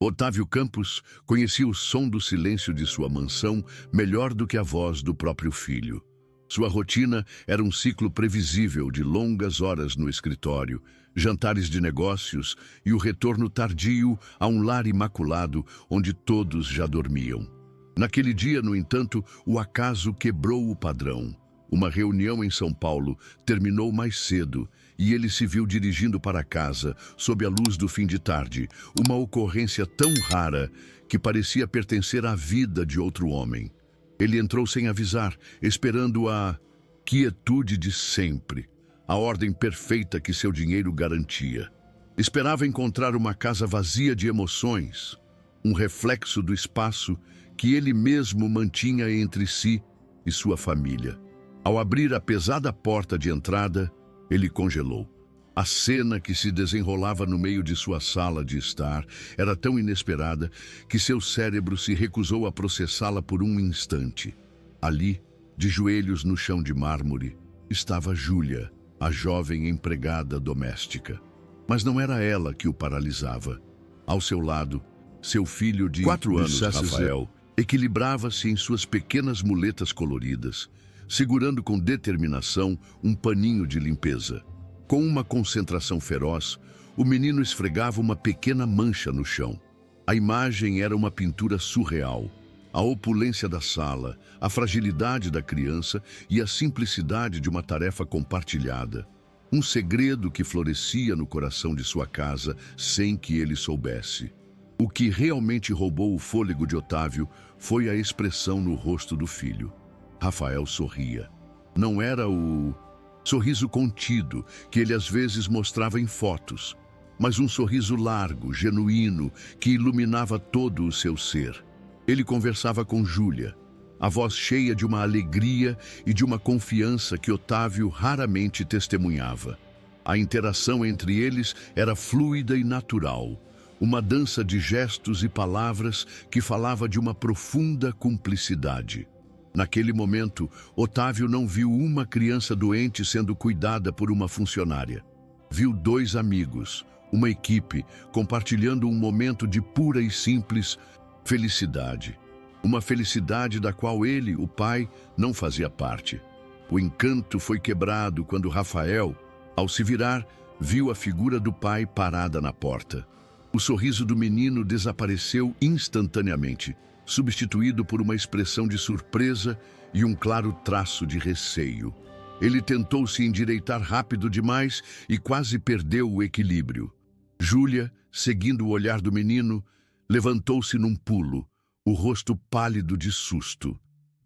Otávio Campos conhecia o som do silêncio de sua mansão melhor do que a voz do próprio filho. Sua rotina era um ciclo previsível de longas horas no escritório, jantares de negócios e o retorno tardio a um lar imaculado onde todos já dormiam. Naquele dia, no entanto, o acaso quebrou o padrão. Uma reunião em São Paulo terminou mais cedo e ele se viu dirigindo para casa, sob a luz do fim de tarde, uma ocorrência tão rara que parecia pertencer à vida de outro homem. Ele entrou sem avisar, esperando a quietude de sempre, a ordem perfeita que seu dinheiro garantia. Esperava encontrar uma casa vazia de emoções, um reflexo do espaço que ele mesmo mantinha entre si e sua família. Ao abrir a pesada porta de entrada, ele congelou. A cena que se desenrolava no meio de sua sala de estar era tão inesperada que seu cérebro se recusou a processá-la por um instante. Ali, de joelhos no chão de mármore, estava Júlia, a jovem empregada doméstica. Mas não era ela que o paralisava. Ao seu lado, seu filho de 4 anos, Rafael, equilibrava-se em suas pequenas muletas coloridas, segurando com determinação um paninho de limpeza. Com uma concentração feroz, o menino esfregava uma pequena mancha no chão. A imagem era uma pintura surreal. A opulência da sala, a fragilidade da criança e a simplicidade de uma tarefa compartilhada. Um segredo que florescia no coração de sua casa sem que ele soubesse. O que realmente roubou o fôlego de Otávio foi a expressão no rosto do filho. Rafael sorria. Não era o sorriso contido que ele às vezes mostrava em fotos, mas um sorriso largo, genuíno, que iluminava todo o seu ser. Ele conversava com Júlia, a voz cheia de uma alegria e de uma confiança que Otávio raramente testemunhava. A interação entre eles era fluida e natural, uma dança de gestos e palavras que falava de uma profunda cumplicidade. Naquele momento, Otávio não viu uma criança doente sendo cuidada por uma funcionária. Viu 2 amigos, uma equipe, compartilhando um momento de pura e simples felicidade. Uma felicidade da qual ele, o pai, não fazia parte. O encanto foi quebrado quando Rafael, ao se virar, viu a figura do pai parada na porta. O sorriso do menino desapareceu instantaneamente, substituído por uma expressão de surpresa e um claro traço de receio. Ele tentou se endireitar rápido demais e quase perdeu o equilíbrio. Júlia, seguindo o olhar do menino, levantou-se num pulo, o rosto pálido de susto.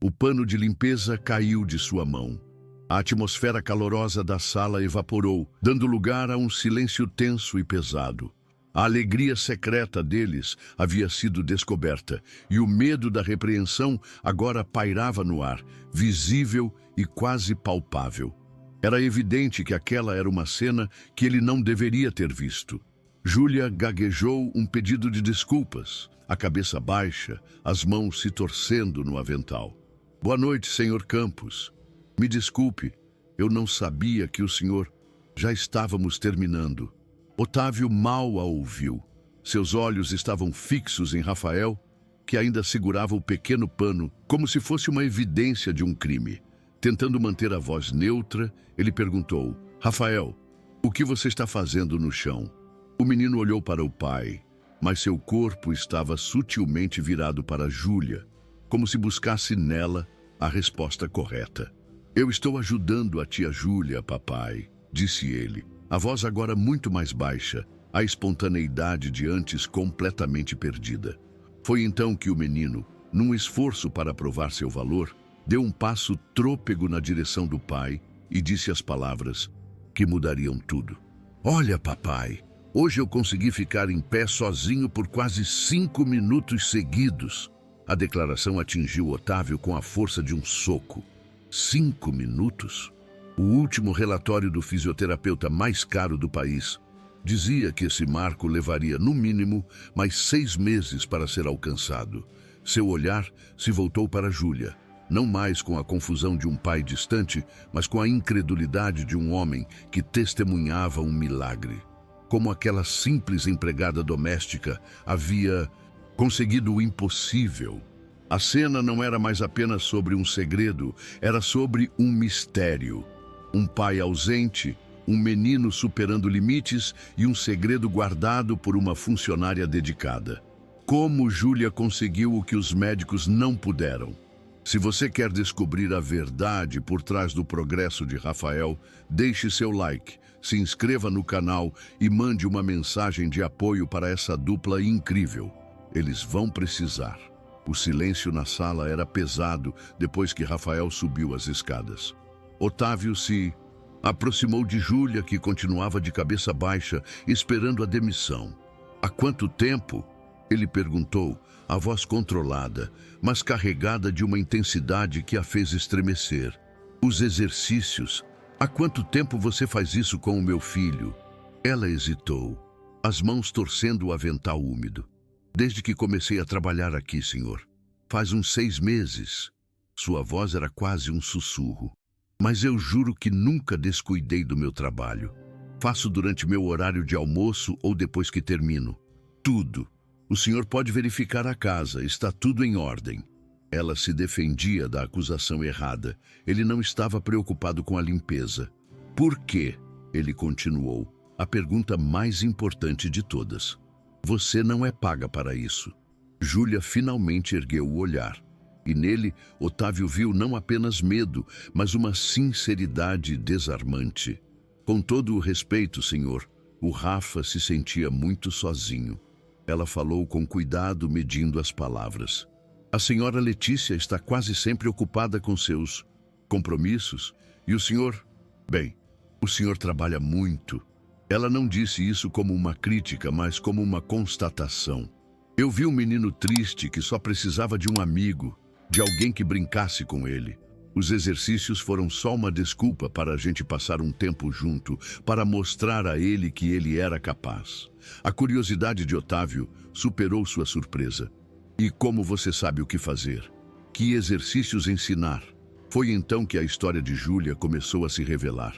O pano de limpeza caiu de sua mão. A atmosfera calorosa da sala evaporou, dando lugar a um silêncio tenso e pesado. A alegria secreta deles havia sido descoberta e o medo da repreensão agora pairava no ar, visível e quase palpável. Era evidente que aquela era uma cena que ele não deveria ter visto. Júlia gaguejou um pedido de desculpas, a cabeça baixa, as mãos se torcendo no avental. "Boa noite, senhor Campos. Me desculpe, eu não sabia que o senhor... Já estávamos terminando." Otávio mal a ouviu. Seus olhos estavam fixos em Rafael, que ainda segurava o pequeno pano, como se fosse uma evidência de um crime. Tentando manter a voz neutra, ele perguntou: "Rafael, o que você está fazendo no chão?" O menino olhou para o pai, mas seu corpo estava sutilmente virado para Júlia, como se buscasse nela a resposta correta. "Eu estou ajudando a tia Júlia, papai", disse ele. A voz agora muito mais baixa, a espontaneidade de antes completamente perdida. Foi então que o menino, num esforço para provar seu valor, deu um passo trôpego na direção do pai e disse as palavras que mudariam tudo. "Olha, papai, hoje eu consegui ficar em pé sozinho por quase 5 minutos seguidos." A declaração atingiu Otávio com a força de um soco. 5 minutos? O último relatório do fisioterapeuta mais caro do país dizia que esse marco levaria, no mínimo, mais 6 meses para ser alcançado. Seu olhar se voltou para Júlia, não mais com a confusão de um pai distante, mas com a incredulidade de um homem que testemunhava um milagre. como aquela simples empregada doméstica havia conseguido o impossível. A cena não era mais apenas sobre um segredo, era sobre um mistério. Um pai ausente, um menino superando limites e um segredo guardado por uma funcionária dedicada. Como Júlia conseguiu o que os médicos não puderam? Se você quer descobrir a verdade por trás do progresso de Rafael, deixe seu like, se inscreva no canal e mande uma mensagem de apoio para essa dupla incrível. Eles vão precisar. O silêncio na sala era pesado depois que Rafael subiu as escadas. Otávio se aproximou de Júlia, que continuava de cabeça baixa, esperando a demissão. Há quanto tempo? Ele perguntou, a voz controlada, mas carregada de uma intensidade que a fez estremecer. Os exercícios. Há quanto tempo você faz isso com o meu filho? Ela hesitou, as mãos torcendo o avental úmido. Desde que comecei a trabalhar aqui, senhor. Faz uns 6 meses. Sua voz era quase um sussurro. Mas eu juro que nunca descuidei do meu trabalho. Faço durante meu horário de almoço ou depois que termino. Tudo. O senhor pode verificar a casa, está tudo em ordem. Ela se defendia da acusação errada. Ele não estava preocupado com a limpeza. Por quê? Ele continuou. A pergunta mais importante de todas. Você não é paga para isso. Júlia finalmente ergueu o olhar. E nele, Otávio viu não apenas medo, mas uma sinceridade desarmante. Com todo o respeito, senhor, o Rafa se sentia muito sozinho. Ela falou com cuidado, medindo as palavras. A senhora Letícia está quase sempre ocupada com seus compromissos. E o senhor? Bem, o senhor trabalha muito. Ela não disse isso como uma crítica, mas como uma constatação. Eu vi um menino triste que só precisava de um amigo, de alguém que brincasse com ele. Os exercícios foram só uma desculpa para a gente passar um tempo junto, para mostrar a ele que ele era capaz. A curiosidade de Otávio superou sua surpresa. E como você sabe o que fazer? Que exercícios ensinar? Foi então que a história de Júlia começou a se revelar.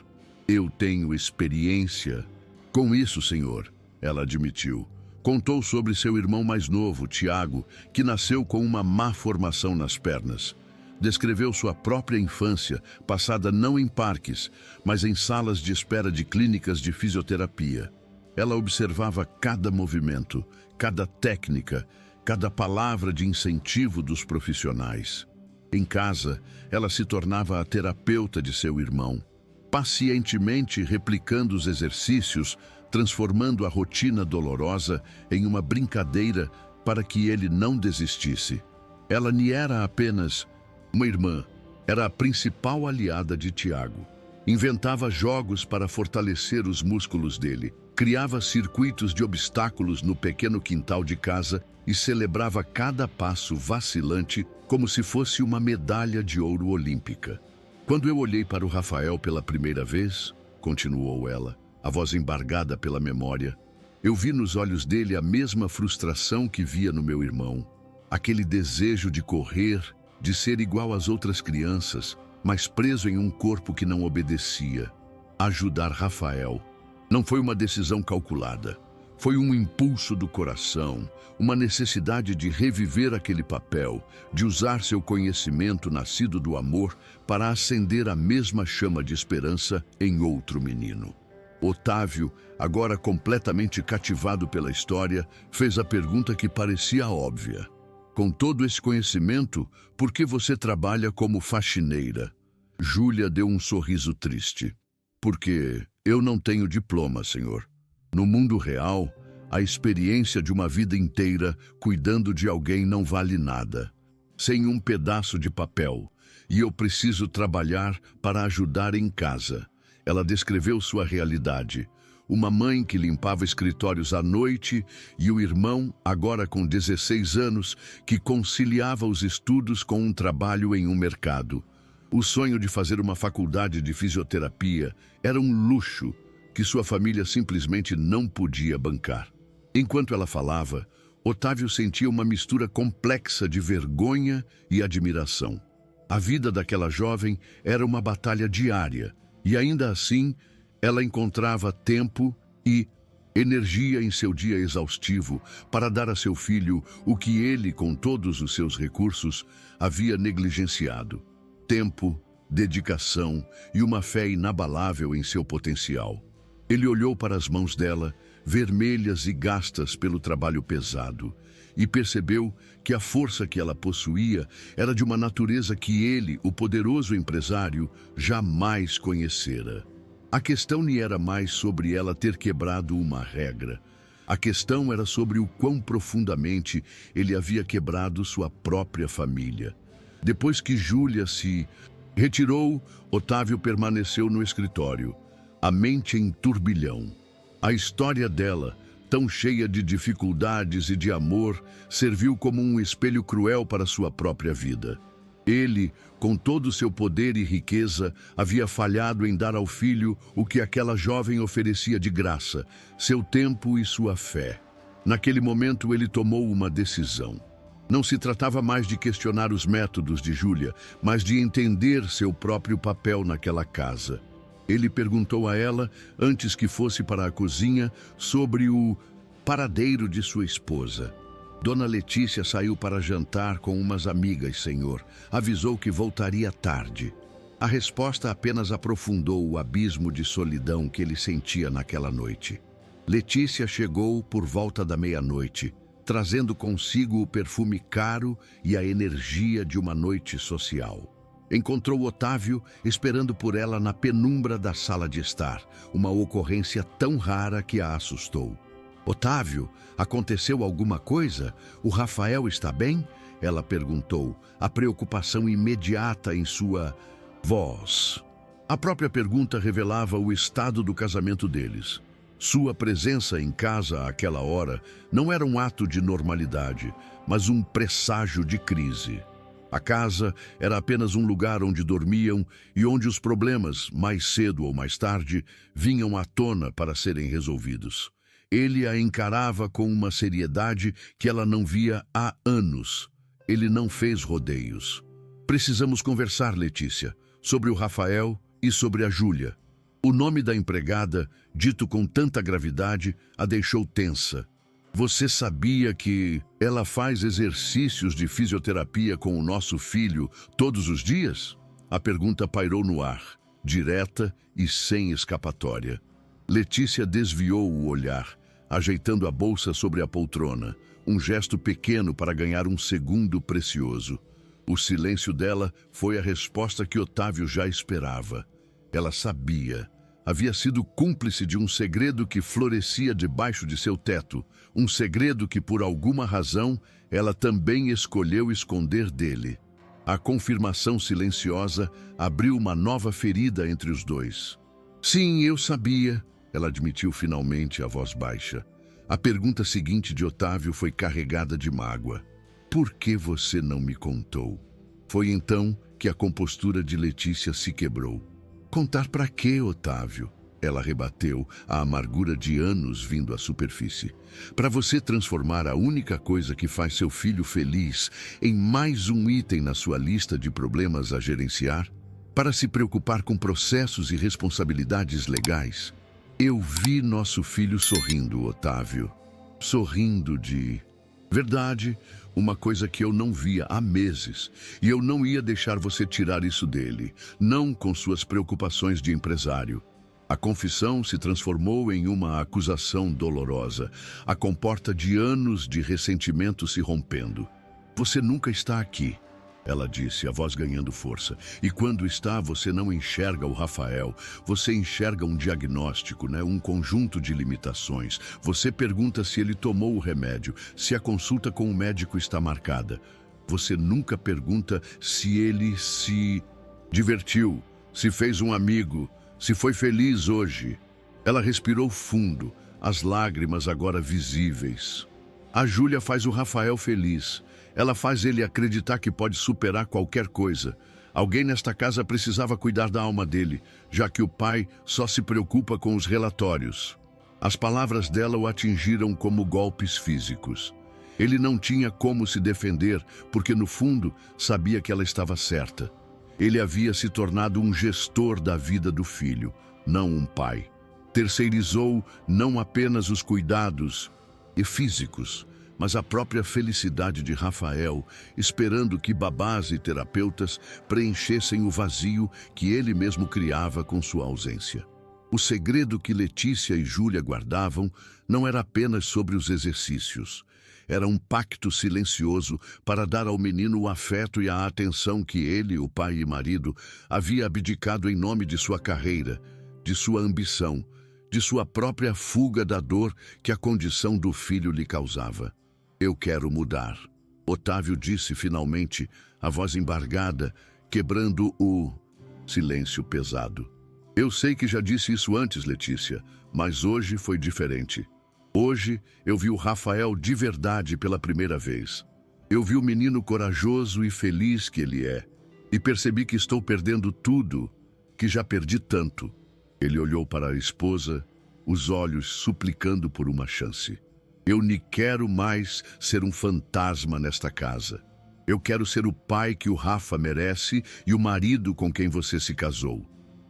Eu tenho experiência com isso, senhor, ela admitiu. Contou sobre seu irmão mais novo, Tiago, que nasceu com uma má formação nas pernas. Descreveu sua própria infância, passada não em parques, mas em salas de espera de clínicas de fisioterapia. Ela observava cada movimento, cada técnica, cada palavra de incentivo dos profissionais. Em casa, ela se tornava a terapeuta de seu irmão, pacientemente replicando os exercícios, transformando a rotina dolorosa em uma brincadeira para que ele não desistisse. Ela nem era apenas uma irmã, era a principal aliada de Tiago. Inventava jogos para fortalecer os músculos dele, criava circuitos de obstáculos no pequeno quintal de casa e celebrava cada passo vacilante como se fosse uma medalha de ouro olímpica. Quando eu olhei para o Rafael pela primeira vez, continuou ela, a voz embargada pela memória, eu vi nos olhos dele a mesma frustração que via no meu irmão. Aquele desejo de correr, de ser igual às outras crianças, mas preso em um corpo que não obedecia. Ajudar Rafael não foi uma decisão calculada. Foi um impulso do coração, uma necessidade de reviver aquele papel, de usar seu conhecimento nascido do amor para acender a mesma chama de esperança em outro menino. Otávio, agora completamente cativado pela história, fez a pergunta que parecia óbvia. Com todo esse conhecimento, por que você trabalha como faxineira? Júlia deu um sorriso triste. Porque eu não tenho diploma, senhor. No mundo real, a experiência de uma vida inteira cuidando de alguém não vale nada. Sem um pedaço de papel. E eu preciso trabalhar para ajudar em casa. Ela descreveu sua realidade. Uma mãe que limpava escritórios à noite e o irmão, agora com 16 anos, que conciliava os estudos com um trabalho em um mercado. O sonho de fazer uma faculdade de fisioterapia era um luxo que sua família simplesmente não podia bancar. Enquanto ela falava, Otávio sentia uma mistura complexa de vergonha e admiração. A vida daquela jovem era uma batalha diária, e ainda assim, ela encontrava tempo e energia em seu dia exaustivo para dar a seu filho o que ele, com todos os seus recursos, havia negligenciado: tempo, dedicação e uma fé inabalável em seu potencial. Ele olhou para as mãos dela, vermelhas e gastas pelo trabalho pesado, e percebeu que a força que ela possuía era de uma natureza que ele, o poderoso empresário, jamais conhecera. A questão não era mais sobre ela ter quebrado uma regra. A questão era sobre o quão profundamente ele havia quebrado sua própria família. Depois que Júlia se retirou, Otávio permaneceu no escritório, a mente em turbilhão. A história dela, tão cheia de dificuldades e de amor, serviu como um espelho cruel para sua própria vida. Ele, com todo o seu poder e riqueza, havia falhado em dar ao filho o que aquela jovem oferecia de graça: seu tempo e sua fé. Naquele momento ele tomou uma decisão. Não se tratava mais de questionar os métodos de Júlia, mas de entender seu próprio papel naquela casa. Ele perguntou a ela, antes que fosse para a cozinha, sobre o paradeiro de sua esposa. Dona Letícia saiu para jantar com umas amigas, senhor. Avisou que voltaria tarde. A resposta apenas aprofundou o abismo de solidão que ele sentia naquela noite. Letícia chegou por volta da meia-noite, trazendo consigo o perfume caro e a energia de uma noite social. Encontrou Otávio esperando por ela na penumbra da sala de estar, uma ocorrência tão rara que a assustou. Otávio, aconteceu alguma coisa? O Rafael está bem? Ela perguntou, a preocupação imediata em sua voz. A própria pergunta revelava o estado do casamento deles. Sua presença em casa àquela hora não era um ato de normalidade, mas um presságio de crise. A casa era apenas um lugar onde dormiam e onde os problemas, mais cedo ou mais tarde, vinham à tona para serem resolvidos. Ele a encarava com uma seriedade que ela não via há anos. Ele não fez rodeios. Precisamos conversar, Letícia, sobre o Rafael e sobre a Júlia. O nome da empregada, dito com tanta gravidade, a deixou tensa. Você sabia que ela faz exercícios de fisioterapia com o nosso filho todos os dias? A pergunta pairou no ar, direta e sem escapatória. Letícia desviou o olhar, ajeitando a bolsa sobre a poltrona, um gesto pequeno para ganhar um segundo precioso. O silêncio dela foi a resposta que Otávio já esperava. Ela sabia. Havia sido cúmplice de um segredo que florescia debaixo de seu teto, um segredo que, por alguma razão, ela também escolheu esconder dele. A confirmação silenciosa abriu uma nova ferida entre os dois. Sim, eu sabia, ela admitiu finalmente, a voz baixa. A pergunta seguinte de Otávio foi carregada de mágoa. Por que você não me contou? Foi então que a compostura de Letícia se quebrou. Contar para quê, Otávio? Ela rebateu, a amargura de anos vindo à superfície. Para você transformar a única coisa que faz seu filho feliz em mais um item na sua lista de problemas a gerenciar? Para se preocupar com processos e responsabilidades legais? Eu vi nosso filho sorrindo, Otávio. Sorrindo de... Verdade, uma coisa que eu não via há meses, e eu não ia deixar você tirar isso dele, não com suas preocupações de empresário. A confissão se transformou em uma acusação dolorosa, a comporta de anos de ressentimento se rompendo. Você nunca está aqui, ela disse, a voz ganhando força. E quando está, você não enxerga o Rafael. Você enxerga um diagnóstico, um conjunto de limitações. Você pergunta se ele tomou o remédio, se a consulta com o médico está marcada. Você nunca pergunta se ele se divertiu, se fez um amigo, se foi feliz hoje. Ela respirou fundo, as lágrimas agora visíveis. A Júlia faz o Rafael feliz. Ela faz ele acreditar que pode superar qualquer coisa. Alguém nesta casa precisava cuidar da alma dele, já que o pai só se preocupa com os relatórios. As palavras dela o atingiram como golpes físicos. Ele não tinha como se defender, porque no fundo sabia que ela estava certa. Ele havia se tornado um gestor da vida do filho, não um pai. Terceirizou não apenas os cuidados e físicos, mas a própria felicidade de Rafael, esperando que babás e terapeutas preenchessem o vazio que ele mesmo criava com sua ausência. O segredo que Letícia e Júlia guardavam não era apenas sobre os exercícios. Era um pacto silencioso para dar ao menino o afeto e a atenção que ele, o pai e marido, havia abdicado em nome de sua carreira, de sua ambição, de sua própria fuga da dor que a condição do filho lhe causava. Eu quero mudar, Otávio disse finalmente, a voz embargada, quebrando o silêncio pesado. Eu sei que já disse isso antes, Letícia, mas hoje foi diferente. Hoje eu vi o Rafael de verdade pela primeira vez. Eu vi o menino corajoso e feliz que ele é. E percebi que estou perdendo tudo, que já perdi tanto. Ele olhou para a esposa, os olhos suplicando por uma chance. Eu nem quero mais ser um fantasma nesta casa. Eu quero ser o pai que o Rafa merece e o marido com quem você se casou.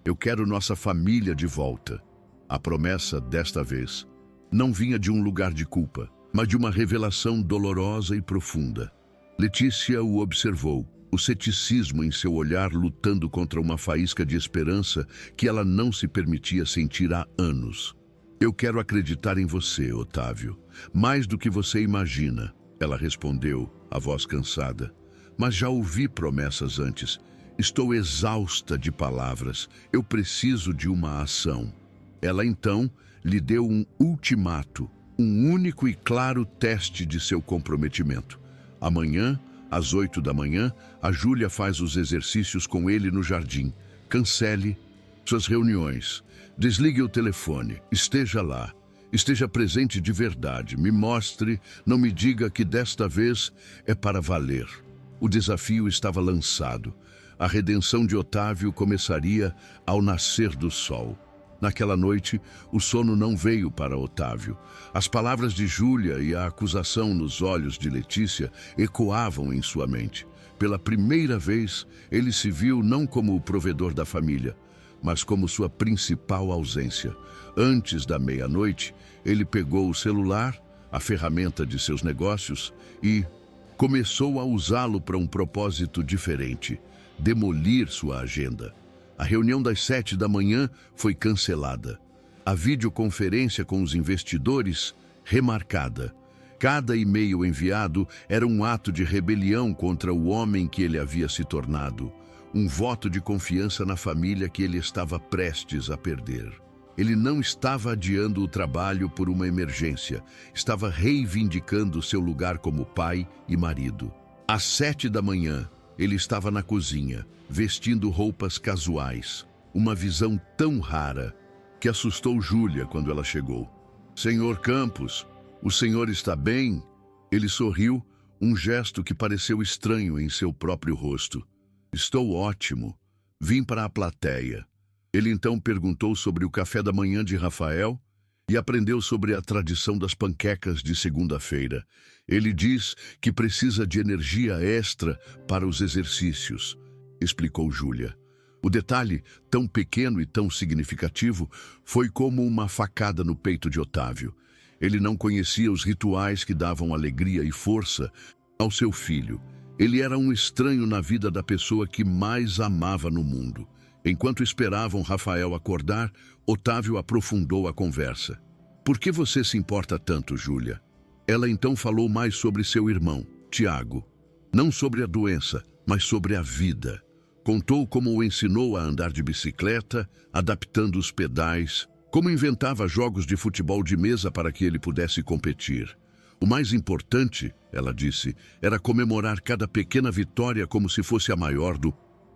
Eu quero nossa família de volta. A promessa, desta vez, não vinha de um lugar de culpa, mas de uma revelação dolorosa e profunda. Letícia o observou, o ceticismo em seu olhar lutando contra uma faísca de esperança que ela não se permitia sentir há anos. Eu quero acreditar em você, Otávio, mais do que você imagina, ela respondeu, a voz cansada. Mas já ouvi promessas antes. Estou exausta de palavras. Eu preciso de uma ação. Ela então lhe deu um ultimato, um único e claro teste de seu comprometimento. Amanhã, às 8 da manhã, a Júlia faz os exercícios com ele no jardim. Cancele suas reuniões. Desligue o telefone. Esteja lá. Esteja presente de verdade. Me mostre, não me diga que desta vez é para valer. O desafio estava lançado. A redenção de Otávio começaria ao nascer do sol. Naquela noite, o sono não veio para Otávio. As palavras de Júlia e a acusação nos olhos de Letícia ecoavam em sua mente. Pela primeira vez, ele se viu não como o provedor da família, mas como sua principal ausência. Antes da meia-noite, ele pegou o celular, a ferramenta de seus negócios, e começou a usá-lo para um propósito diferente: demolir sua agenda. A reunião das 7 da manhã foi cancelada. A videoconferência com os investidores, remarcada. Cada e-mail enviado era um ato de rebelião contra o homem que ele havia se tornado. Um voto de confiança na família que ele estava prestes a perder. Ele não estava adiando o trabalho por uma emergência. Estava reivindicando seu lugar como pai e marido. Às 7 da manhã, ele estava na cozinha, vestindo roupas casuais. Uma visão tão rara que assustou Júlia quando ela chegou. Senhor Campos, o senhor está bem? Ele sorriu, um gesto que pareceu estranho em seu próprio rosto. Estou ótimo. Vim para a plateia. Ele então perguntou sobre o café da manhã de Rafael e aprendeu sobre a tradição das panquecas de segunda-feira. Ele diz que precisa de energia extra para os exercícios, explicou Júlia. O detalhe, tão pequeno e tão significativo, foi como uma facada no peito de Otávio. Ele não conhecia os rituais que davam alegria e força ao seu filho. Ele era um estranho na vida da pessoa que mais amava no mundo. Enquanto esperavam Rafael acordar, Otávio aprofundou a conversa. Por que você se importa tanto, Júlia? Ela então falou mais sobre seu irmão, Tiago. Não sobre a doença, mas sobre a vida. Contou como o ensinou a andar de bicicleta, adaptando os pedais, como inventava jogos de futebol de mesa para que ele pudesse competir. O mais importante, ela disse, era comemorar cada pequena vitória como se fosse a maior do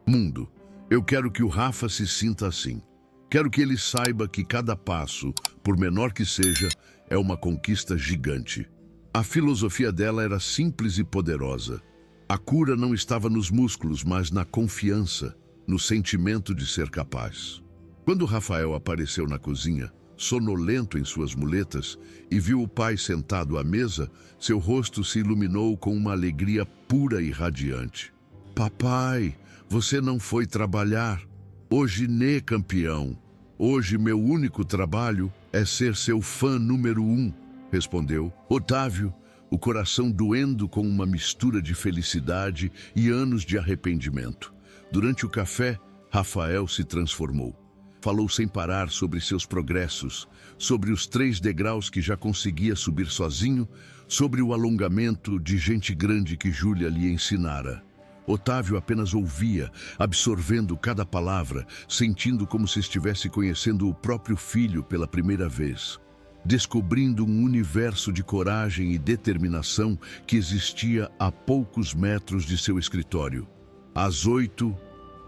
mundo. Eu quero que o Rafa se sinta assim. Quero que ele saiba que cada passo, por menor que seja, é uma conquista gigante. A filosofia dela era simples e poderosa. A cura não estava nos músculos, mas na confiança, no sentimento de ser capaz. Quando Rafael apareceu na cozinha, sonolento em suas muletas, e viu o pai sentado à mesa, seu rosto se iluminou com uma alegria pura e radiante. Papai, você não foi trabalhar? Hoje, né, campeão? Hoje meu único trabalho é ser seu fã número 1, respondeu Otávio, o coração doendo com uma mistura de felicidade e anos de arrependimento. Durante o café, Rafael se transformou. Falou sem parar sobre seus progressos, sobre os 3 degraus que já conseguia subir sozinho, sobre o alongamento de gente grande que Júlia lhe ensinara. Otávio apenas ouvia, absorvendo cada palavra, sentindo como se estivesse conhecendo o próprio filho pela primeira vez, descobrindo um universo de coragem e determinação que existia a poucos metros de seu escritório. Às 8,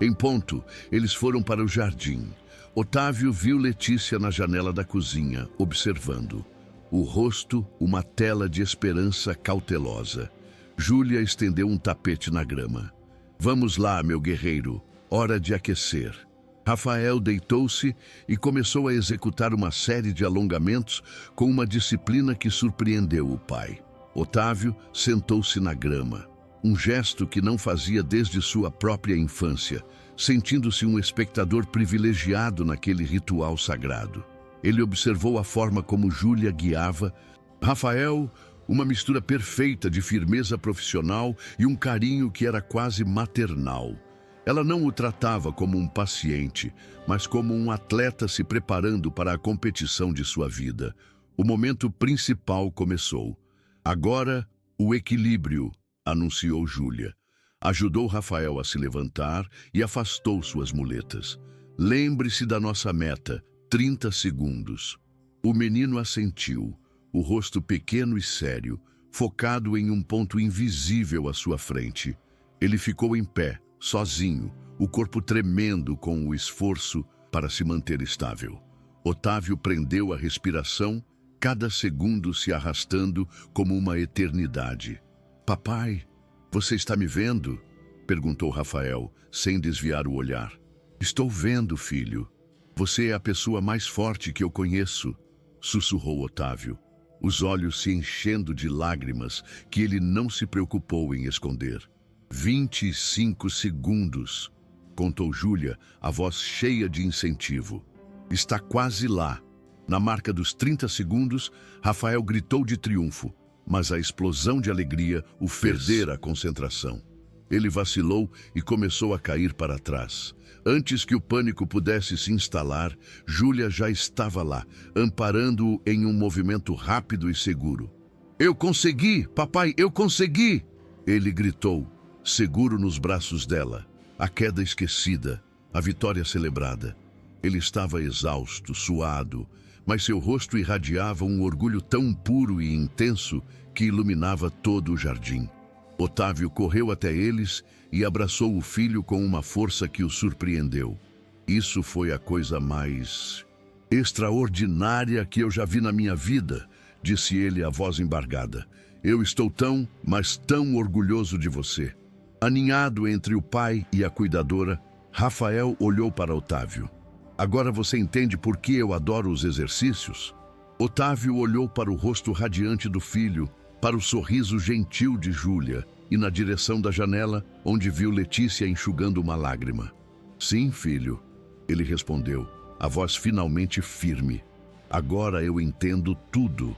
em ponto, eles foram para o jardim. Otávio viu Letícia na janela da cozinha, observando. O rosto, uma tela de esperança cautelosa. Júlia estendeu um tapete na grama. Vamos lá, meu guerreiro, hora de aquecer. Rafael deitou-se e começou a executar uma série de alongamentos com uma disciplina que surpreendeu o pai. Otávio sentou-se na grama, um gesto que não fazia desde sua própria infância, sentindo-se um espectador privilegiado naquele ritual sagrado. Ele observou a forma como Júlia guiava. Rafael, uma mistura perfeita de firmeza profissional e um carinho que era quase maternal. Ela não o tratava como um paciente, mas como um atleta se preparando para a competição de sua vida. O momento principal começou. Agora, o equilíbrio, anunciou Júlia. Ajudou Rafael a se levantar e afastou suas muletas. Lembre-se da nossa meta, 30 segundos. O menino assentiu, o rosto pequeno e sério, focado em um ponto invisível à sua frente. Ele ficou em pé, sozinho, o corpo tremendo com o esforço para se manter estável. Otávio prendeu a respiração, cada segundo se arrastando como uma eternidade. Papai, você está me vendo? Perguntou Rafael, sem desviar o olhar. Estou vendo, filho. Você é a pessoa mais forte que eu conheço, sussurrou Otávio, os olhos se enchendo de lágrimas que ele não se preocupou em esconder. 25 segundos, contou Júlia, a voz cheia de incentivo. Está quase lá. Na marca dos 30 segundos, Rafael gritou de triunfo, mas a explosão de alegria o perdera a concentração. Ele vacilou e começou a cair para trás. Antes que o pânico pudesse se instalar, Júlia já estava lá, amparando-o em um movimento rápido e seguro. Eu consegui, papai, eu consegui! Ele gritou, seguro nos braços dela, a queda esquecida, a vitória celebrada. Ele estava exausto, suado, mas seu rosto irradiava um orgulho tão puro e intenso que iluminava todo o jardim. Otávio correu até eles e abraçou o filho com uma força que o surpreendeu. Isso foi a coisa mais extraordinária que eu já vi na minha vida, disse ele, a voz embargada. Eu estou tão, mas tão orgulhoso de você. Aninhado entre o pai e a cuidadora, Rafael olhou para Otávio. Agora você entende por que eu adoro os exercícios? Otávio olhou para o rosto radiante do filho, para o sorriso gentil de Júlia e na direção da janela, onde viu Letícia enxugando uma lágrima. Sim, filho, ele respondeu, a voz finalmente firme. Agora eu entendo tudo.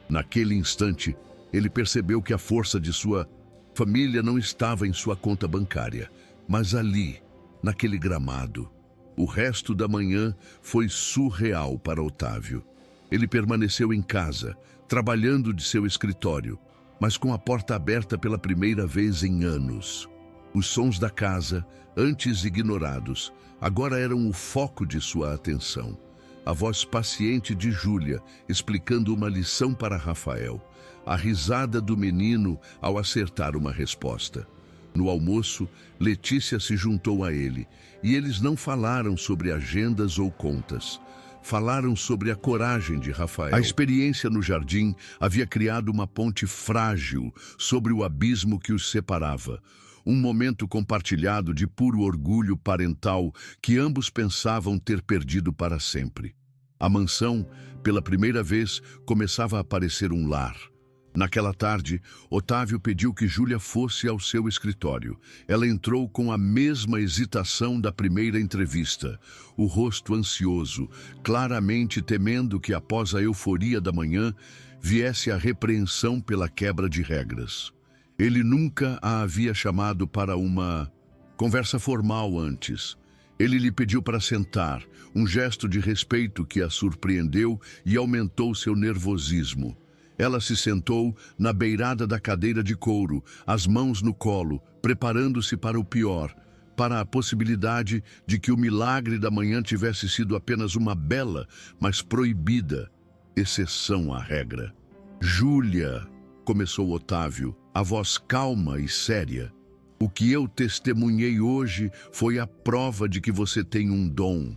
Naquele instante, ele percebeu que a força de sua família não estava em sua conta bancária, mas ali, naquele gramado. O resto da manhã foi surreal para Otávio. Ele permaneceu em casa, trabalhando de seu escritório, mas com a porta aberta pela primeira vez em anos. Os sons da casa, antes ignorados, agora eram o foco de sua atenção. A voz paciente de Júlia, explicando uma lição para Rafael. A risada do menino ao acertar uma resposta. No almoço, Letícia se juntou a ele, e eles não falaram sobre agendas ou contas. Falaram sobre a coragem de Rafael. A experiência no jardim havia criado uma ponte frágil sobre o abismo que os separava. Um momento compartilhado de puro orgulho parental que ambos pensavam ter perdido para sempre. A mansão, pela primeira vez, começava a parecer um lar. Naquela tarde, Otávio pediu que Júlia fosse ao seu escritório. Ela entrou com a mesma hesitação da primeira entrevista, o rosto ansioso, claramente temendo que após a euforia da manhã viesse a repreensão pela quebra de regras. Ele nunca a havia chamado para uma conversa formal antes. Ele lhe pediu para sentar, um gesto de respeito que a surpreendeu e aumentou seu nervosismo. Ela se sentou na beirada da cadeira de couro, as mãos no colo, preparando-se para o pior, para a possibilidade de que o milagre da manhã tivesse sido apenas uma bela, mas proibida exceção à regra. Júlia, começou Otávio, a voz calma e séria. O que eu testemunhei hoje foi a prova de que você tem um dom.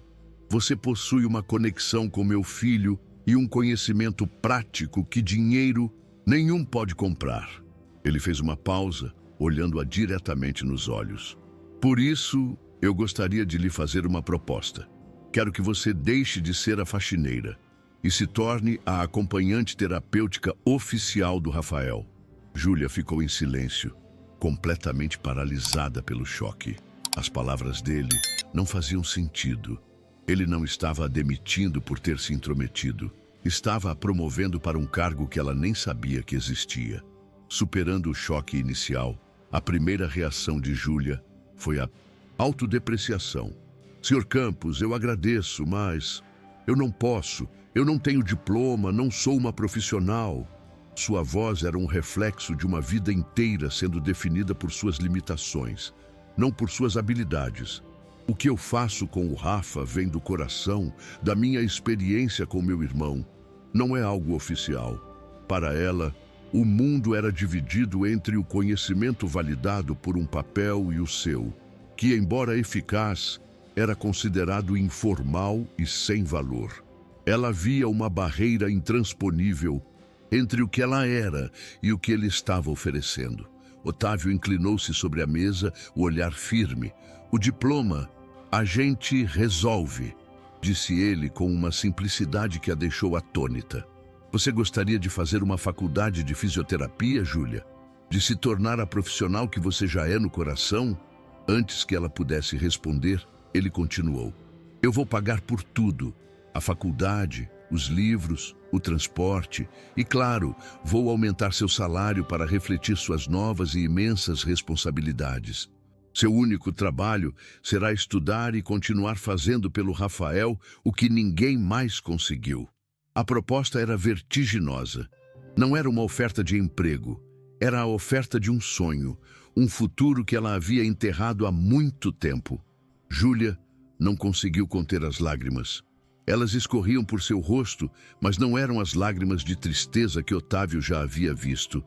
Você possui uma conexão com meu filho e um conhecimento prático que dinheiro nenhum pode comprar. Ele fez uma pausa, olhando-a diretamente nos olhos. Por isso, eu gostaria de lhe fazer uma proposta. Quero que você deixe de ser a faxineira e se torne a acompanhante terapêutica oficial do Rafael. Júlia ficou em silêncio, completamente paralisada pelo choque. As palavras dele não faziam sentido. Ele não estava a demitindo por ter se intrometido. Estava a promovendo para um cargo que ela nem sabia que existia. Superando o choque inicial, a primeira reação de Júlia foi a autodepreciação. Sr. Campos, eu agradeço, mas eu não posso. Eu não tenho diploma, não sou uma profissional. Sua voz era um reflexo de uma vida inteira sendo definida por suas limitações, não por suas habilidades. O que eu faço com o Rafa vem do coração, da minha experiência com meu irmão. Não é algo oficial. Para ela, o mundo era dividido entre o conhecimento validado por um papel e o seu, que, embora eficaz, era considerado informal e sem valor. Ela via uma barreira intransponível entre o que ela era e o que ele estava oferecendo. Otávio inclinou-se sobre a mesa, o olhar firme. O diploma, a gente resolve, disse ele com uma simplicidade que a deixou atônita. Você gostaria de fazer uma faculdade de fisioterapia, Júlia? De se tornar a profissional que você já é no coração? Antes que ela pudesse responder, ele continuou. Eu vou pagar por tudo. A faculdade, os livros, o transporte e, claro, vou aumentar seu salário para refletir suas novas e imensas responsabilidades. Seu único trabalho será estudar e continuar fazendo pelo Rafael o que ninguém mais conseguiu. A proposta era vertiginosa. Não era uma oferta de emprego, era a oferta de um sonho, um futuro que ela havia enterrado há muito tempo. Júlia não conseguiu conter as lágrimas. Elas escorriam por seu rosto, mas não eram as lágrimas de tristeza que Otávio já havia visto,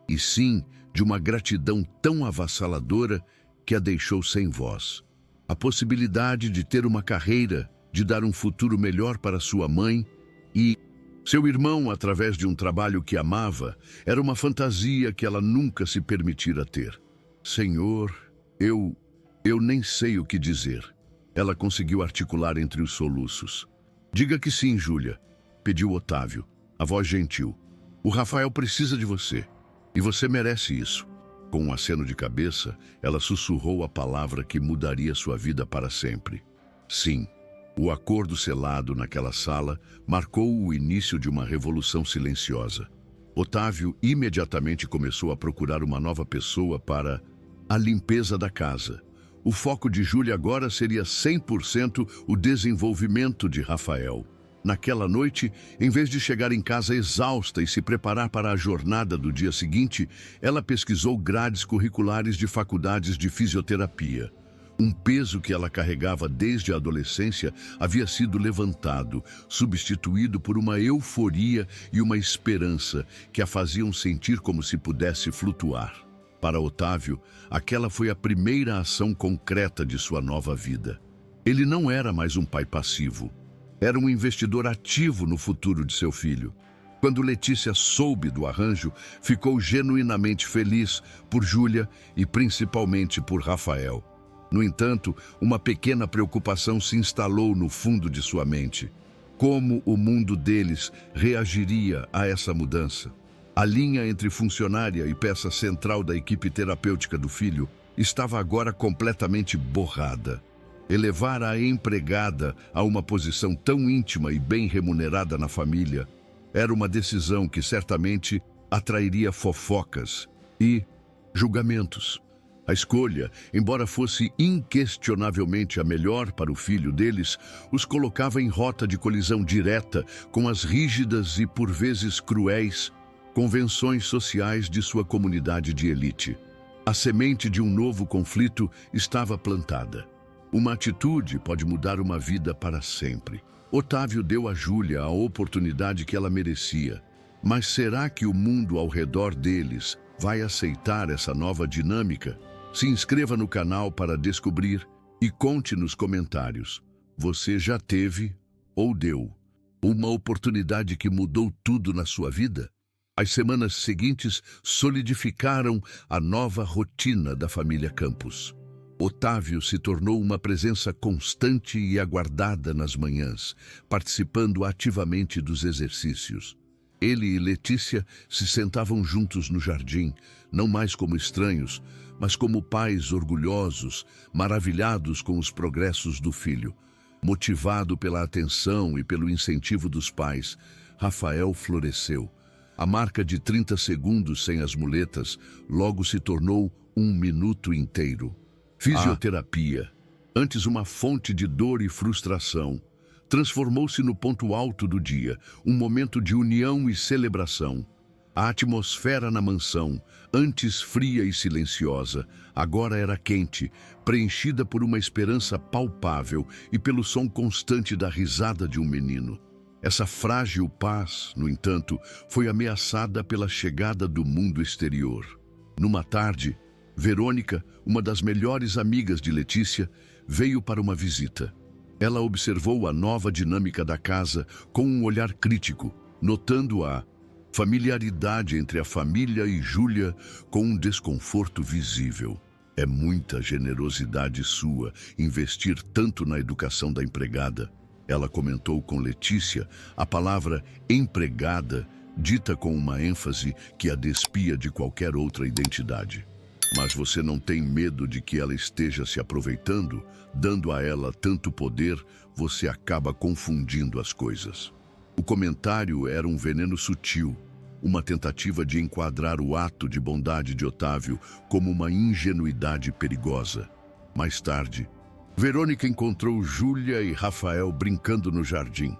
e sim de uma gratidão tão avassaladora que a deixou sem voz. A possibilidade de ter uma carreira, de dar um futuro melhor para sua mãe e seu irmão através de um trabalho que amava, era uma fantasia que ela nunca se permitira ter. Senhor, eu nem sei o que dizer. Ela conseguiu articular entre os soluços. Diga que sim, Júlia, pediu Otávio, a voz gentil. O Rafael precisa de você, e você merece isso. Com um aceno de cabeça, ela sussurrou a palavra que mudaria sua vida para sempre. Sim, o acordo selado naquela sala marcou o início de uma revolução silenciosa. Otávio imediatamente começou a procurar uma nova pessoa para a limpeza da casa. O foco de Júlia agora seria 100% o desenvolvimento de Rafael. Naquela noite, em vez de chegar em casa exausta e se preparar para a jornada do dia seguinte, ela pesquisou grades curriculares de faculdades de fisioterapia. Um peso que ela carregava desde a adolescência havia sido levantado, substituído por uma euforia e uma esperança que a faziam sentir como se pudesse flutuar. Para Otávio, aquela foi a primeira ação concreta de sua nova vida. Ele não era mais um pai passivo. Era um investidor ativo no futuro de seu filho. Quando Letícia soube do arranjo, ficou genuinamente feliz por Júlia e principalmente por Rafael. No entanto, uma pequena preocupação se instalou no fundo de sua mente. Como o mundo deles reagiria a essa mudança? A linha entre funcionária e peça central da equipe terapêutica do filho estava agora completamente borrada. Elevar a empregada a uma posição tão íntima e bem remunerada na família era uma decisão que certamente atrairia fofocas e julgamentos. A escolha, embora fosse inquestionavelmente a melhor para o filho deles, os colocava em rota de colisão direta com as rígidas e por vezes cruéis convenções sociais de sua comunidade de elite. A semente de um novo conflito estava plantada. Uma atitude pode mudar uma vida para sempre. Otávio deu a Júlia a oportunidade que ela merecia. Mas será que o mundo ao redor deles vai aceitar essa nova dinâmica? Se inscreva no canal para descobrir e conte nos comentários. Você já teve ou deu uma oportunidade que mudou tudo na sua vida? As semanas seguintes solidificaram a nova rotina da família Campos. Otávio se tornou uma presença constante e aguardada nas manhãs, participando ativamente dos exercícios. Ele e Letícia se sentavam juntos no jardim, não mais como estranhos, mas como pais orgulhosos, maravilhados com os progressos do filho. Motivado pela atenção e pelo incentivo dos pais, Rafael floresceu. A marca de 30 segundos sem as muletas logo se tornou 1 minuto inteiro. Fisioterapia, antes uma fonte de dor e frustração, transformou-se no ponto alto do dia, um momento de união e celebração. A atmosfera na mansão, antes fria e silenciosa, agora era quente, preenchida por uma esperança palpável e pelo som constante da risada de um menino. Essa frágil paz, no entanto, foi ameaçada pela chegada do mundo exterior. Numa tarde, Verônica, uma das melhores amigas de Letícia, veio para uma visita. Ela observou a nova dinâmica da casa com um olhar crítico, notando a familiaridade entre a família e Júlia com um desconforto visível. É muita generosidade sua investir tanto na educação da empregada. Ela comentou com Letícia, a palavra empregada, dita com uma ênfase que a despia de qualquer outra identidade. Mas você não tem medo de que ela esteja se aproveitando? Dando a ela tanto poder, você acaba confundindo as coisas. O comentário era um veneno sutil, uma tentativa de enquadrar o ato de bondade de Otávio como uma ingenuidade perigosa. Mais tarde, Verônica encontrou Júlia e Rafael brincando no jardim.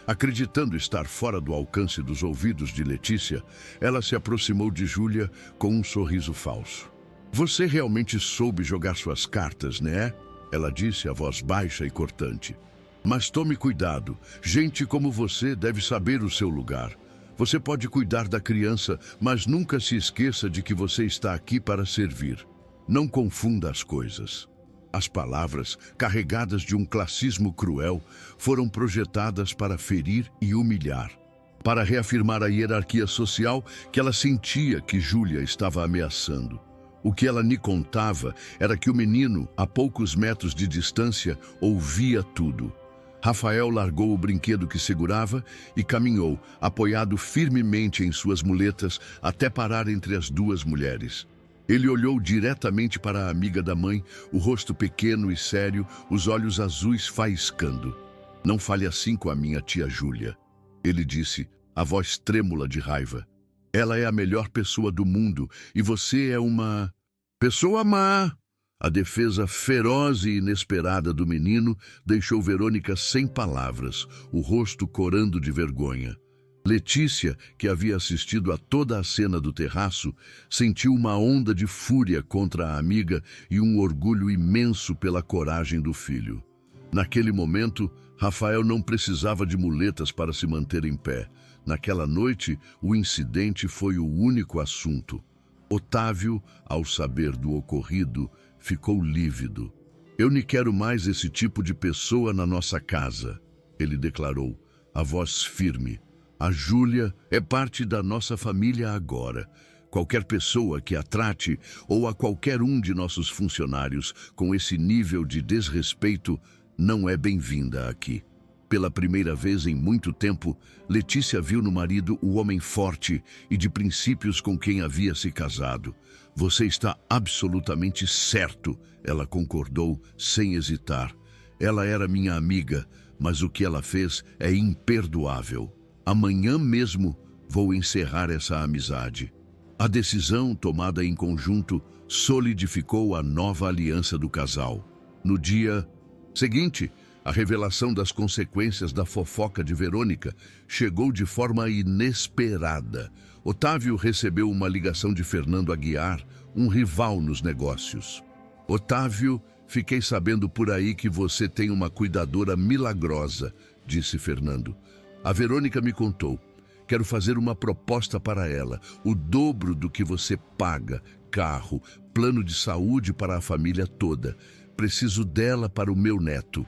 Acreditando estar fora do alcance dos ouvidos de Letícia, ela se aproximou de Júlia com um sorriso falso. Você realmente soube jogar suas cartas, né? Ela disse, a voz baixa e cortante. Mas tome cuidado, gente como você deve saber o seu lugar. Você pode cuidar da criança, mas nunca se esqueça de que você está aqui para servir. Não confunda as coisas. As palavras, carregadas de um classismo cruel, foram projetadas para ferir e humilhar, para reafirmar a hierarquia social que ela sentia que Júlia estava ameaçando. O que ela lhe contava era que o menino, a poucos metros de distância, ouvia tudo. Rafael largou o brinquedo que segurava e caminhou, apoiado firmemente em suas muletas, até parar entre as duas mulheres. Ele olhou diretamente para a amiga da mãe, o rosto pequeno e sério, os olhos azuis faiscando. Não fale assim com a minha tia Júlia, ele disse, a voz trêmula de raiva. Ela é a melhor pessoa do mundo e você é uma pessoa má. A defesa feroz e inesperada do menino deixou Verônica sem palavras, o rosto corando de vergonha. Letícia, que havia assistido a toda a cena do terraço, sentiu uma onda de fúria contra a amiga e um orgulho imenso pela coragem do filho. Naquele momento, Rafael não precisava de muletas para se manter em pé. Naquela noite, o incidente foi o único assunto. Otávio, ao saber do ocorrido, ficou lívido. Eu não quero mais esse tipo de pessoa na nossa casa, ele declarou, a voz firme. A Júlia é parte da nossa família agora. Qualquer pessoa que a trate ou a qualquer um de nossos funcionários com esse nível de desrespeito não é bem-vinda aqui. Pela primeira vez em muito tempo, Letícia viu no marido o homem forte e de princípios com quem havia se casado. Você está absolutamente certo, ela concordou sem hesitar. Ela era minha amiga, mas o que ela fez é imperdoável. Amanhã mesmo vou encerrar essa amizade. A decisão tomada em conjunto solidificou a nova aliança do casal. No dia seguinte, a revelação das consequências da fofoca de Verônica chegou de forma inesperada. Otávio recebeu uma ligação de Fernando Aguiar, um rival nos negócios. Otávio, fiquei sabendo por aí que você tem uma cuidadora milagrosa, disse Fernando. A Verônica me contou. Quero fazer uma proposta para ela, o dobro do que você paga, carro, plano de saúde para a família toda. Preciso dela para o meu neto.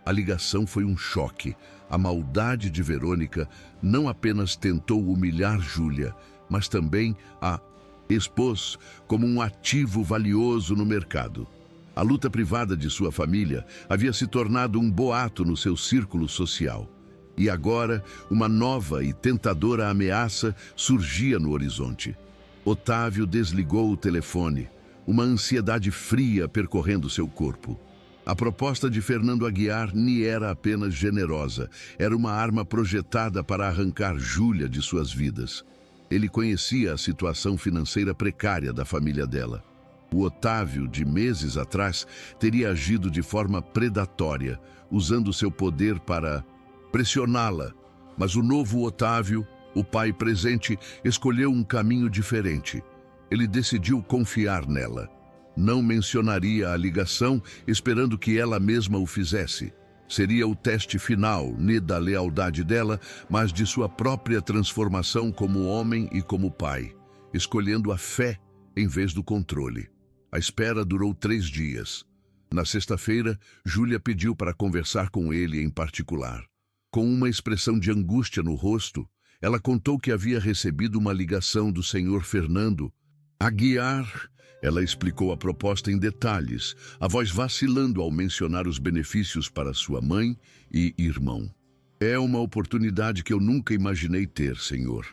A ligação foi um choque. A maldade de Verônica não apenas tentou humilhar Júlia, mas também a expôs como um ativo valioso no mercado. A luta privada de sua família havia se tornado um boato no seu círculo social. E agora, uma nova e tentadora ameaça surgia no horizonte. Otávio desligou o telefone, uma ansiedade fria percorrendo seu corpo. A proposta de Fernando Aguiar nem era apenas generosa, era uma arma projetada para arrancar Júlia de suas vidas. Ele conhecia a situação financeira precária da família dela. O Otávio, de meses atrás, teria agido de forma predatória, usando seu poder para pressioná-la. Mas o novo Otávio, o pai presente, escolheu um caminho diferente. Ele decidiu confiar nela. Não mencionaria a ligação, esperando que ela mesma o fizesse. Seria o teste final, nem da lealdade dela, mas de sua própria transformação como homem e como pai, escolhendo a fé em vez do controle. A espera durou 3 dias. Na sexta-feira, Júlia pediu para conversar com ele em particular. Com uma expressão de angústia no rosto, ela contou que havia recebido uma ligação do senhor Fernando Aguiar. Ela explicou a proposta em detalhes, a voz vacilando ao mencionar os benefícios para sua mãe e irmão. É uma oportunidade que eu nunca imaginei ter, senhor,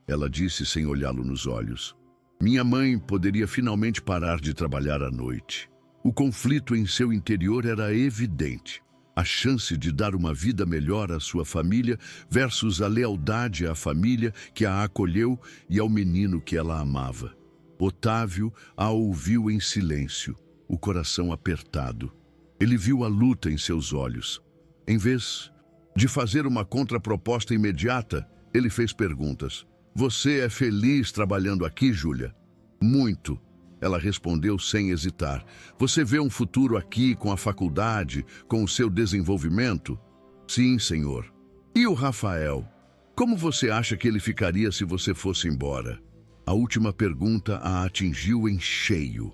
ela disse sem olhá-lo nos olhos. Minha mãe poderia finalmente parar de trabalhar à noite. O conflito em seu interior era evidente. A chance de dar uma vida melhor à sua família versus a lealdade à família que a acolheu e ao menino que ela amava. Otávio a ouviu em silêncio, o coração apertado. Ele viu a luta em seus olhos. Em vez de fazer uma contraproposta imediata, ele fez perguntas. Você é feliz trabalhando aqui, Júlia? Muito, ela respondeu sem hesitar. Você vê um futuro aqui com a faculdade, com o seu desenvolvimento? Sim, senhor. E o Rafael? Como você acha que ele ficaria se você fosse embora? A última pergunta a atingiu em cheio.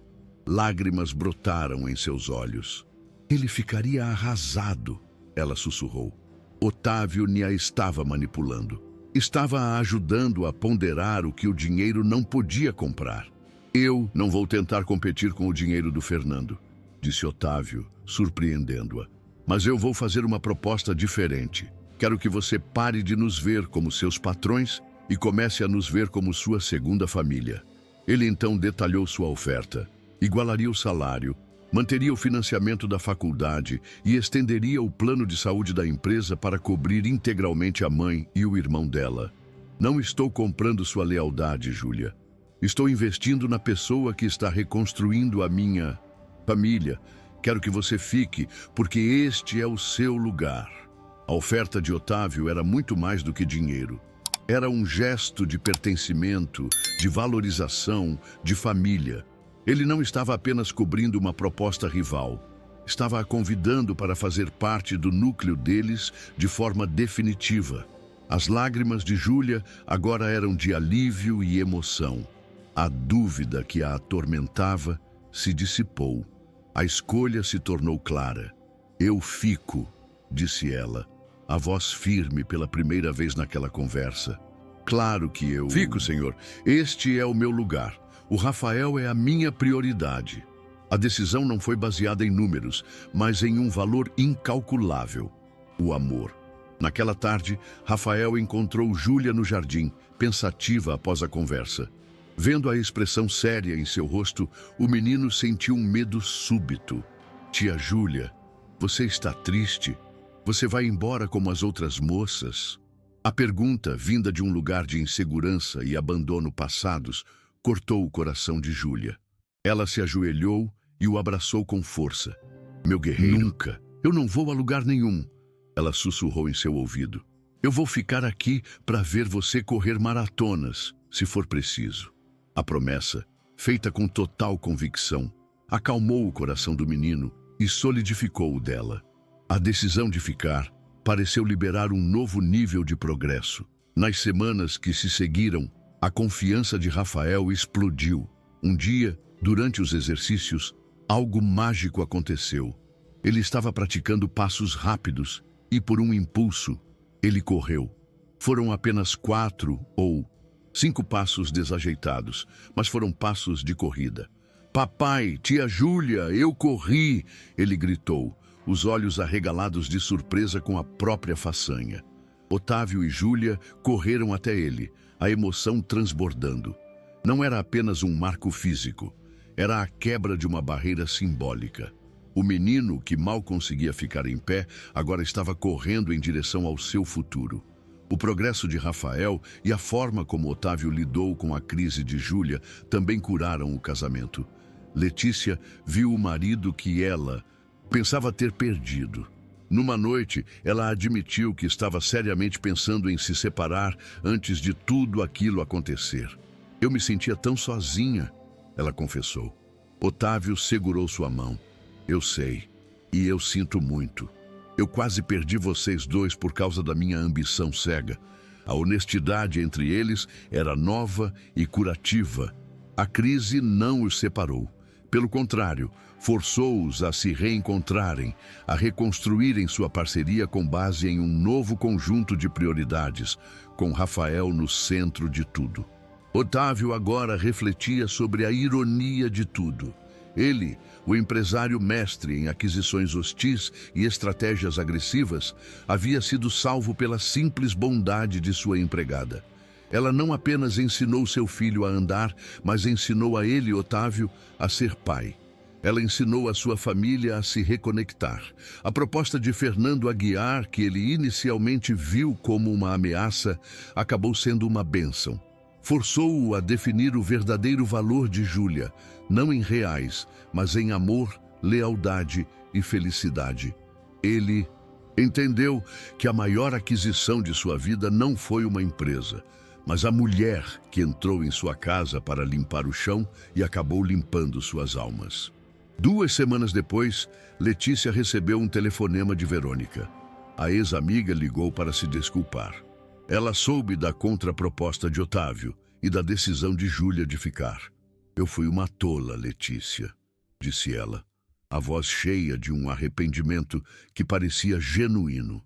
Lágrimas brotaram em seus olhos. Ele ficaria arrasado, ela sussurrou. Otávio nem a estava manipulando. Estava a ajudando a ponderar o que o dinheiro não podia comprar. Eu não vou tentar competir com o dinheiro do Fernando, disse Otávio, surpreendendo-a. Mas eu vou fazer uma proposta diferente. Quero que você pare de nos ver como seus patrões e comece a nos ver como sua segunda família. Ele então detalhou sua oferta. Igualaria o salário, manteria o financiamento da faculdade e estenderia o plano de saúde da empresa para cobrir integralmente a mãe e o irmão dela. Não estou comprando sua lealdade, Júlia. Estou investindo na pessoa que está reconstruindo a minha família. Quero que você fique, porque este é o seu lugar. A oferta de Otávio era muito mais do que dinheiro. Era um gesto de pertencimento, de valorização, de família. Ele não estava apenas cobrindo uma proposta rival. Estava a convidando para fazer parte do núcleo deles de forma definitiva. As lágrimas de Júlia agora eram de alívio e emoção. A dúvida que a atormentava se dissipou. A escolha se tornou clara. Eu fico, disse ela, a voz firme pela primeira vez naquela conversa. Claro que eu fico, senhor. Este é o meu lugar. O Rafael é a minha prioridade. A decisão não foi baseada em números, mas em um valor incalculável: o amor. Naquela tarde, Rafael encontrou Júlia no jardim, pensativa após a conversa. Vendo a expressão séria em seu rosto, o menino sentiu um medo súbito. Tia Júlia, você está triste? Você vai embora como as outras moças? A pergunta, vinda de um lugar de insegurança e abandono passados, cortou o coração de Júlia. Ela se ajoelhou e o abraçou com força. Meu guerreiro, nunca. Eu não vou a lugar nenhum. Ela sussurrou em seu ouvido. Eu vou ficar aqui para ver você correr maratonas, se for preciso. A promessa, feita com total convicção, acalmou o coração do menino e solidificou o dela. A decisão de ficar pareceu liberar um novo nível de progresso. Nas semanas que se seguiram, a confiança de Rafael explodiu. Um dia, durante os exercícios, algo mágico aconteceu. Ele estava praticando passos rápidos e, por um impulso, ele correu. Foram apenas 4 ou 5 passos desajeitados, mas foram passos de corrida. Papai, tia Júlia, eu corri! Ele gritou, os olhos arregalados de surpresa com a própria façanha. Otávio e Júlia correram até ele, a emoção transbordando. Não era apenas um marco físico, era a quebra de uma barreira simbólica. O menino, que mal conseguia ficar em pé, agora estava correndo em direção ao seu futuro. O progresso de Rafael e a forma como Otávio lidou com a crise de Júlia também curaram o casamento. Letícia viu o marido que ela pensava ter perdido. Numa noite, ela admitiu que estava seriamente pensando em se separar antes de tudo aquilo acontecer. Eu me sentia tão sozinha, ela confessou. Otávio segurou sua mão. Eu sei, e eu sinto muito. Eu quase perdi vocês dois por causa da minha ambição cega. A honestidade entre eles era nova e curativa. A crise não os separou. Pelo contrário, forçou-os a se reencontrarem, a reconstruírem sua parceria com base em um novo conjunto de prioridades, com Rafael no centro de tudo. Otávio agora refletia sobre a ironia de tudo. Ele, o empresário mestre em aquisições hostis e estratégias agressivas, havia sido salvo pela simples bondade de sua empregada. Ela não apenas ensinou seu filho a andar, mas ensinou a ele, Otávio, a ser pai. Ela ensinou a sua família a se reconectar. A proposta de Fernando Aguiar, que ele inicialmente viu como uma ameaça, acabou sendo uma bênção. Forçou-o a definir o verdadeiro valor de Júlia, não em reais, mas em amor, lealdade e felicidade. Ele entendeu que a maior aquisição de sua vida não foi uma empresa, mas a mulher que entrou em sua casa para limpar o chão e acabou limpando suas almas. 2 semanas depois, Letícia recebeu um telefonema de Verônica. A ex-amiga ligou para se desculpar. Ela soube da contraproposta de Otávio e da decisão de Júlia de ficar. Eu fui uma tola, Letícia, disse ela, a voz cheia de um arrependimento que parecia genuíno.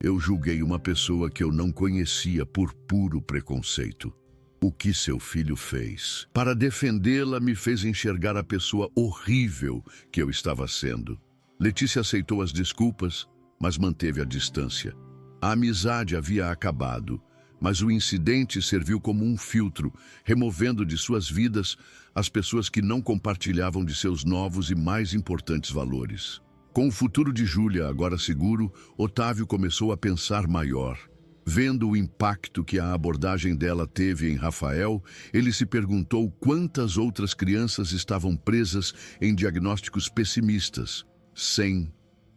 Eu julguei uma pessoa que eu não conhecia por puro preconceito. O que seu filho fez para defendê-la me fez enxergar a pessoa horrível que eu estava sendo. Letícia aceitou as desculpas, mas manteve a distância. A amizade havia acabado, mas o incidente serviu como um filtro, removendo de suas vidas as pessoas que não compartilhavam de seus novos e mais importantes valores. Com o futuro de Júlia agora seguro, Otávio começou a pensar maior. Vendo o impacto que a abordagem dela teve em Rafael, ele se perguntou quantas outras crianças estavam presas em diagnósticos pessimistas, sem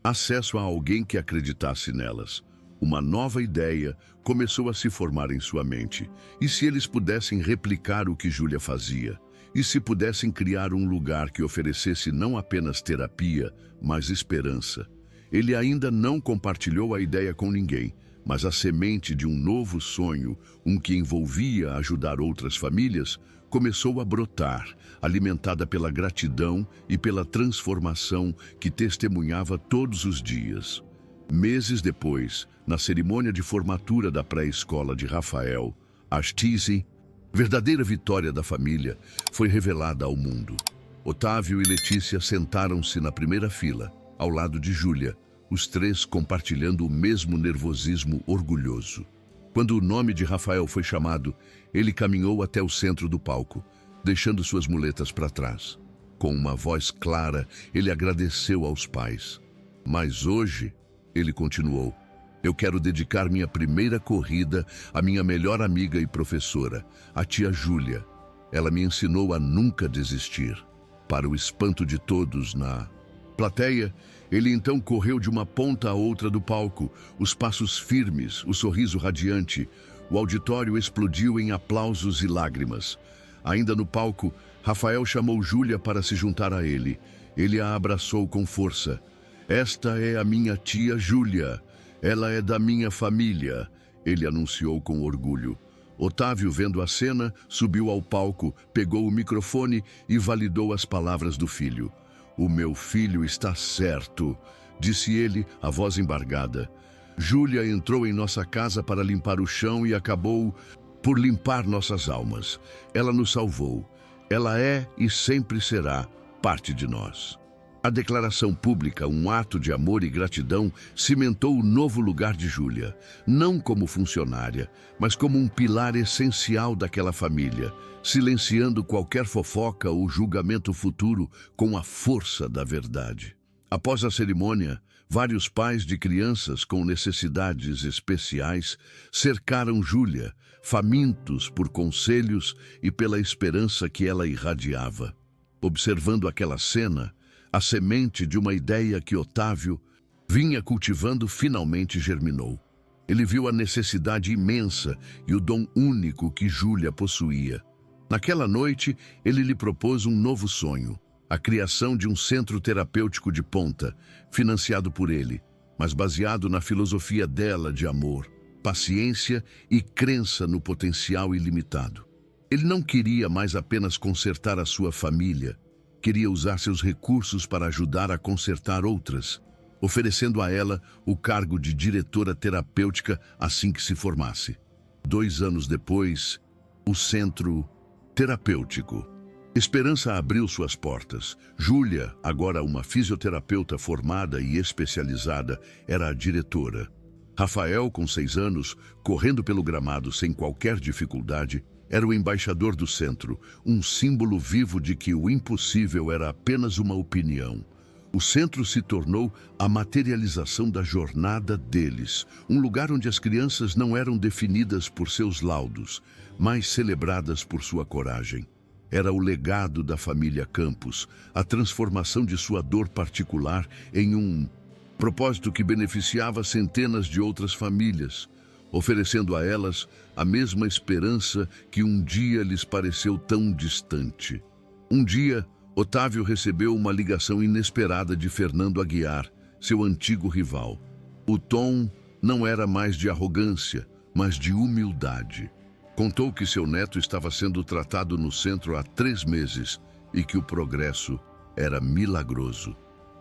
acesso a alguém que acreditasse nelas. Uma nova ideia começou a se formar em sua mente. E se eles pudessem replicar o que Júlia fazia? E se pudessem criar um lugar que oferecesse não apenas terapia, mas esperança? Ele ainda não compartilhou a ideia com ninguém, mas a semente de um novo sonho, um que envolvia ajudar outras famílias, começou a brotar, alimentada pela gratidão e pela transformação que testemunhava todos os dias. Meses depois, na cerimônia de formatura da pré-escola de Rafael, a Stisi, verdadeira vitória da família, foi revelada ao mundo. Otávio e Letícia sentaram-se na primeira fila, ao lado de Júlia, os três compartilhando o mesmo nervosismo orgulhoso. Quando o nome de Rafael foi chamado, ele caminhou até o centro do palco, deixando suas muletas para trás. Com uma voz clara, ele agradeceu aos pais. Mas hoje, ele continuou, eu quero dedicar minha primeira corrida à minha melhor amiga e professora, a tia Júlia. Ela me ensinou a nunca desistir. Para o espanto de todos na plateia, ele então correu de uma ponta à outra do palco, os passos firmes, o sorriso radiante. O auditório explodiu em aplausos e lágrimas. Ainda no palco, Rafael chamou Júlia para se juntar a ele. Ele a abraçou com força. Esta é a minha tia Júlia. Ela é da minha família, ele anunciou com orgulho. Otávio, vendo a cena, subiu ao palco, pegou o microfone e validou as palavras do filho. O meu filho está certo, disse ele, a voz embargada. Júlia entrou em nossa casa para limpar o chão e acabou por limpar nossas almas. Ela nos salvou. Ela é e sempre será parte de nós. A declaração pública, um ato de amor e gratidão, cimentou o novo lugar de Júlia, não como funcionária, mas como um pilar essencial daquela família, silenciando qualquer fofoca ou julgamento futuro com a força da verdade. Após a cerimônia, vários pais de crianças com necessidades especiais cercaram Júlia, famintos por conselhos e pela esperança que ela irradiava. Observando aquela cena, a semente de uma ideia que Otávio vinha cultivando finalmente germinou. Ele viu a necessidade imensa e o dom único que Júlia possuía. Naquela noite, ele lhe propôs um novo sonho, a criação de um centro terapêutico de ponta, financiado por ele, mas baseado na filosofia dela de amor, paciência e crença no potencial ilimitado. Ele não queria mais apenas consertar a sua família, queria usar seus recursos para ajudar a consertar outras, oferecendo a ela o cargo de diretora terapêutica assim que se formasse. 2 anos depois, o Centro Terapêutico Esperança abriu suas portas. Júlia, agora uma fisioterapeuta formada e especializada, era a diretora. Rafael, com 6 anos, correndo pelo gramado sem qualquer dificuldade, era o embaixador do centro, um símbolo vivo de que o impossível era apenas uma opinião. O centro se tornou a materialização da jornada deles, um lugar onde as crianças não eram definidas por seus laudos, mas celebradas por sua coragem. Era o legado da família Campos, a transformação de sua dor particular em um propósito que beneficiava centenas de outras famílias, oferecendo a elas a mesma esperança que um dia lhes pareceu tão distante. Um dia, Otávio recebeu uma ligação inesperada de Fernando Aguiar, seu antigo rival. O tom não era mais de arrogância, mas de humildade. Contou que seu neto estava sendo tratado no centro há 3 meses e que o progresso era milagroso.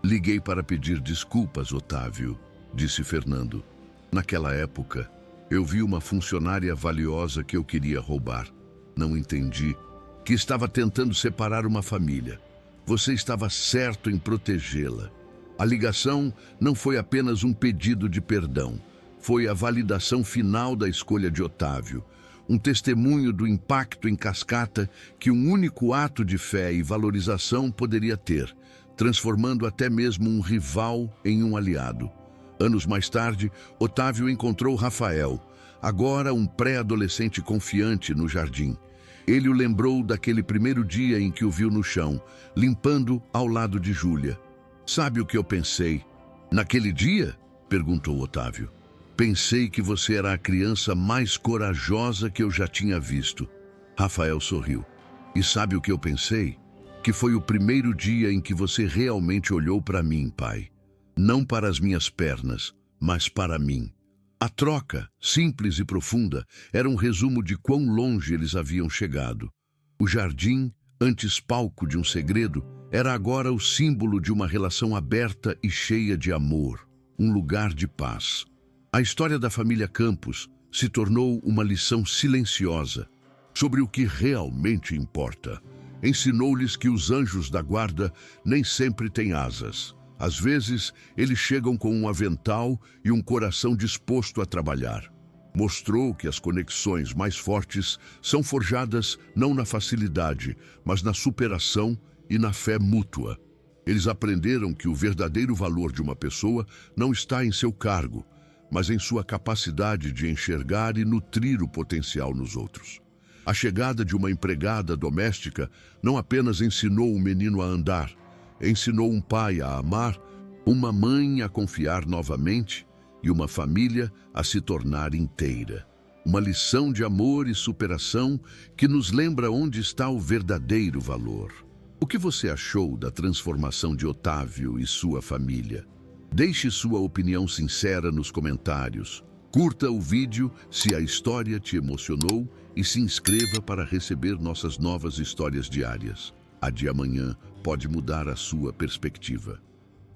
Liguei para pedir desculpas, Otávio, disse Fernando. Naquela época, eu vi uma funcionária valiosa que eu queria roubar. Não entendi que estava tentando separar uma família. Você estava certo em protegê-la. A ligação não foi apenas um pedido de perdão. Foi a validação final da escolha de Otávio. Um testemunho do impacto em cascata que um único ato de fé e valorização poderia ter, transformando até mesmo um rival em um aliado. Anos mais tarde, Otávio encontrou Rafael, agora um pré-adolescente confiante no jardim. Ele o lembrou daquele primeiro dia em que o viu no chão, limpando ao lado de Júlia. Sabe o que eu pensei? Naquele dia? Perguntou Otávio. Pensei que você era a criança mais corajosa que eu já tinha visto. Rafael sorriu. E sabe o que eu pensei? Que foi o primeiro dia em que você realmente olhou para mim, pai. Não para as minhas pernas, mas para mim. A troca, simples e profunda, era um resumo de quão longe eles haviam chegado. O jardim, antes palco de um segredo, era agora o símbolo de uma relação aberta e cheia de amor, um lugar de paz. A história da família Campos se tornou uma lição silenciosa sobre o que realmente importa. Ensinou-lhes que os anjos da guarda nem sempre têm asas. Às vezes, eles chegam com um avental e um coração disposto a trabalhar. Mostrou que as conexões mais fortes são forjadas não na facilidade, mas na superação e na fé mútua. Eles aprenderam que o verdadeiro valor de uma pessoa não está em seu cargo, mas em sua capacidade de enxergar e nutrir o potencial nos outros. A chegada de uma empregada doméstica não apenas ensinou um menino a andar, ensinou um pai a amar, uma mãe a confiar novamente e uma família a se tornar inteira. Uma lição de amor e superação que nos lembra onde está o verdadeiro valor. O que você achou da transformação de Otávio e sua família? Deixe sua opinião sincera nos comentários. Curta o vídeo se a história te emocionou e se inscreva para receber nossas novas histórias diárias. A de amanhã pode mudar a sua perspectiva.